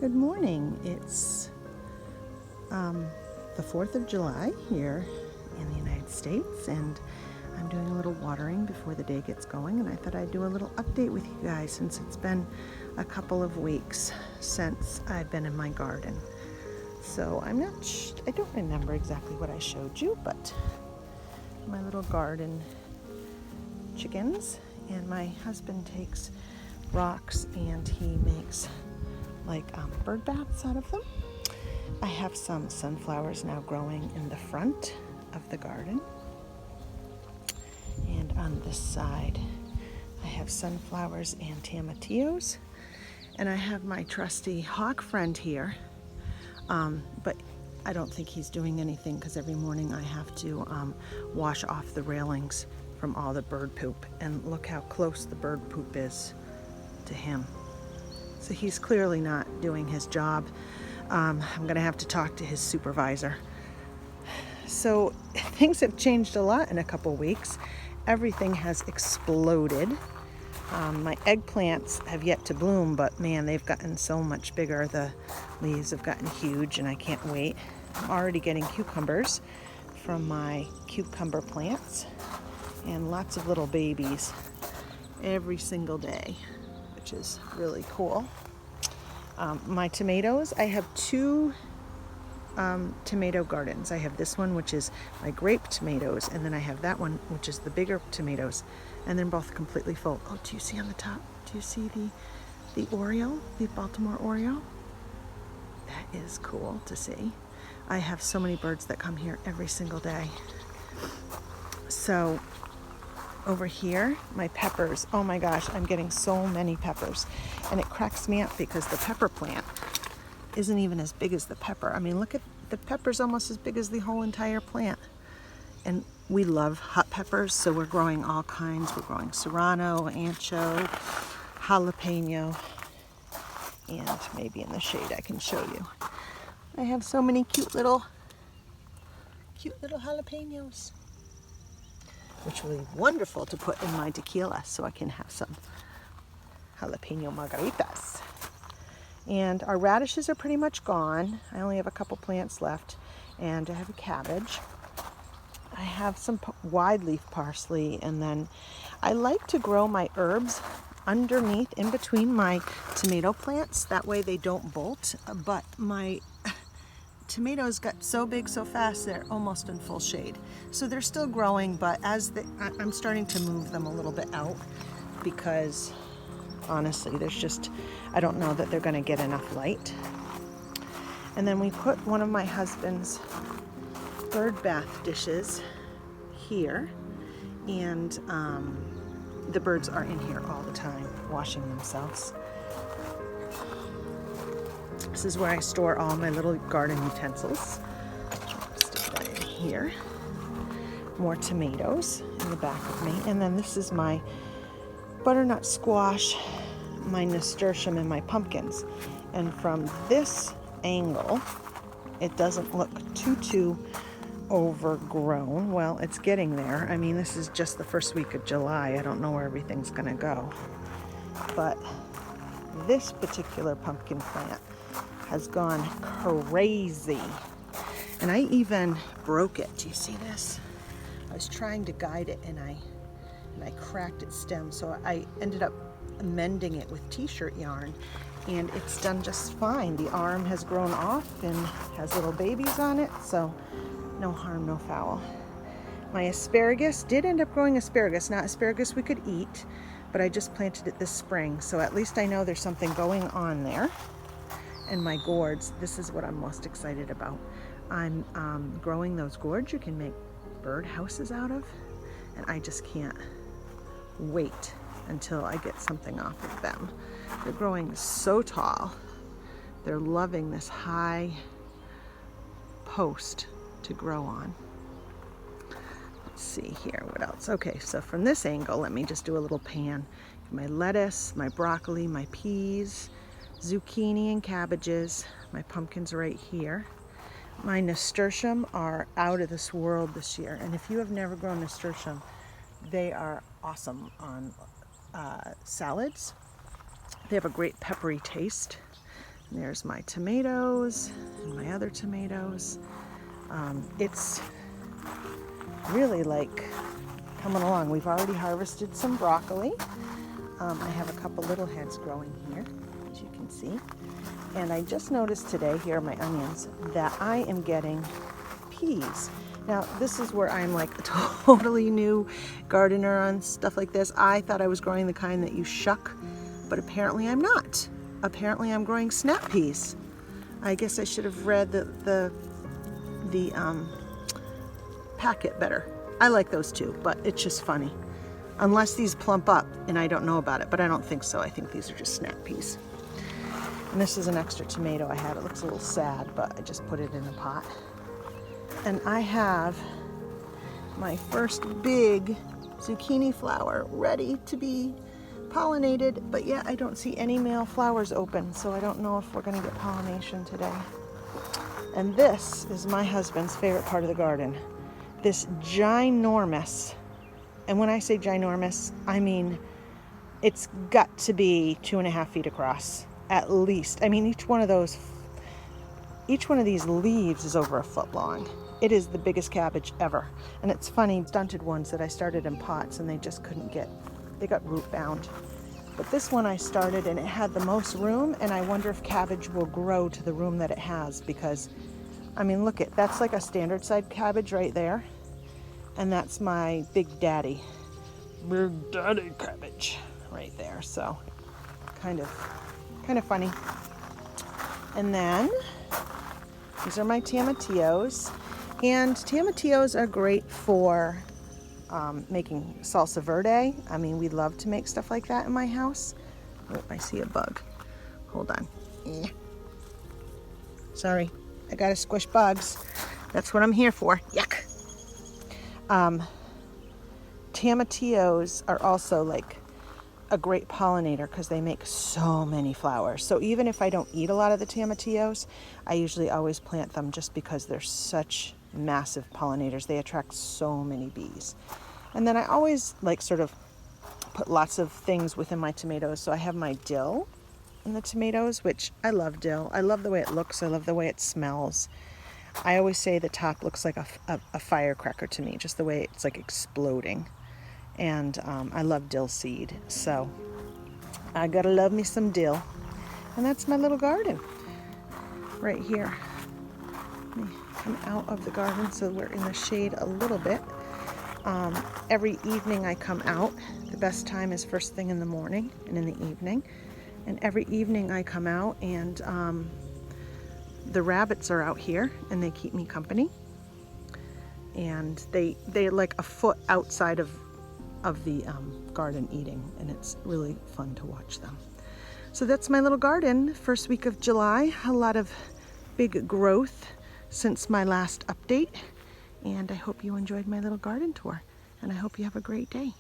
Good morning. It's the 4th of July here in the United States, and I'm doing a little watering before the day gets going, and I thought I'd do a little update with you guys since it's been a couple of weeks since I've been in my garden. So I don't remember exactly what I showed you, but my little garden chickens, and my husband takes rocks and he makes like bird baths out of them. I have some sunflowers now growing in the front of the garden, and on this side I have sunflowers and tomatillos, and I have my trusty hawk friend here, but I don't think he's doing anything because every morning I have to wash off the railings from all the bird poop, and look how close the bird poop is to him. So he's clearly not doing his job. I'm gonna have to talk to his supervisor. So things have changed a lot in a couple weeks. Everything has exploded. My eggplants have yet to bloom, but man, they've gotten so much bigger. The leaves have gotten huge and I can't wait. I'm already getting cucumbers from my cucumber plants, and lots of little babies every single day, which is really cool. My tomatoes, I have two tomato gardens. I have this one, which is my grape tomatoes, and then I have that one, which is the bigger tomatoes, and they're both completely full. Oh, do you see on the top? Do you see the Oreo, the Baltimore Oreo? That is cool to see. I have so many birds that come here every single day. So over here, my peppers, oh my gosh, I'm getting so many peppers, and it cracks me up because the pepper plant isn't even as big as the pepper. I mean, look at the pepper's almost as big as the whole entire plant. And we love hot peppers, so we're growing all kinds. We're growing serrano, ancho, jalapeno, and maybe in the shade I can show you. I have so many cute little jalapenos, which will be wonderful to put in my tequila so I can have some jalapeno margaritas. And our radishes are pretty much gone. I only have a couple plants left, and I have a cabbage. I have some wide leaf parsley, and then I like to grow my herbs underneath, in between my tomato plants. That way they don't bolt, but my tomatoes got so big so fast they're almost in full shade. So they're still growing, but I'm starting to move them a little bit out because honestly, I don't know that they're going to get enough light. And then we put one of my husband's bird bath dishes here, and the birds are in here all the time washing themselves. This is where I store all my little garden utensils. Stick that in here. More tomatoes in the back of me. And then this is my butternut squash, my nasturtium, and my pumpkins. And from this angle, it doesn't look too overgrown. Well, it's getting there. I mean, this is just the first week of July. I don't know where everything's gonna go. But this particular pumpkin plant has gone crazy. And I even broke it. Do you see this? I was trying to guide it, and I cracked its stem, so I ended up mending it with t-shirt yarn, and it's done just fine. The arm has grown off and has little babies on it, so no harm, no foul. My asparagus did end up growing asparagus. Not asparagus we could eat, but I just planted it this spring, so at least I know there's something going on there. And my gourds, this is what I'm most excited about. I'm growing those gourds you can make bird houses out of, and I just can't wait until I get something off of them. They're growing so tall. They're loving this high post to grow on. Let's see here, what else? Okay, so from this angle, let me just do a little pan. My lettuce, my broccoli, my peas, zucchini and cabbages, my pumpkins right here. My nasturtium are out of this world this year, and if you have never grown nasturtium, they are awesome on salads. They have a great peppery taste. There's my tomatoes and my other tomatoes. It's really like coming along. We've already harvested some broccoli. I have a couple little heads growing here, as you can see. And I just noticed today, here are my onions, that I am getting peas. Now, this is where I'm like a totally new gardener on stuff like this. I thought I was growing the kind that you shuck, but apparently I'm not. Apparently I'm growing snap peas. I guess I should have read the packet better. I like those too, but it's just funny. Unless these plump up and I don't know about it, but I don't think so. I think these are just snap peas. And this is an extra tomato I had. It looks a little sad, but I just put it in a pot. And I have my first big zucchini flower ready to be pollinated, but yet I don't see any male flowers open, so I don't know if we're going to get pollination today. And this is my husband's favorite part of the garden. This ginormous, and when I say ginormous, I mean it's got to be 2.5 feet across, at least. I mean, each one of these leaves is over 1 foot long. It is the biggest cabbage ever. And it's funny, stunted ones that I started in pots and they just couldn't get, they got root bound. But this one I started and it had the most room, and I wonder if cabbage will grow to the room that it has, because, I mean, look that's like a standard size cabbage right there. And that's my big daddy cabbage right there. So kind of funny. And then these are my tomatillos. And tomatillos are great for making salsa verde. I mean, we love to make stuff like that in my house. Oh, I see a bug. Hold on. Sorry, I gotta squish bugs. That's what I'm here for. Yuck. Tomatillos are also like a great pollinator because they make so many flowers. So even if I don't eat a lot of the tomatillos, I usually always plant them just because they're such massive pollinators. They attract so many bees. And then I always like sort of put lots of things within my tomatoes. So I have my dill in the tomatoes, which I love dill. I love the way it looks. I love the way it smells. I always say the top looks like a firecracker to me, just the way it's like exploding. And I love dill seed, so I gotta love me some dill. And that's my little garden right here. Let me come out of the garden so we're in the shade a little bit. Every evening I come out. The best time is first thing in the morning and in the evening. And every evening I come out, and the rabbits are out here and they keep me company. And they're like a foot outside of the garden eating, and it's really fun to watch them. So that's my little garden. First week of July, a lot of big growth since my last update, and I hope you enjoyed my little garden tour, and I hope you have a great day.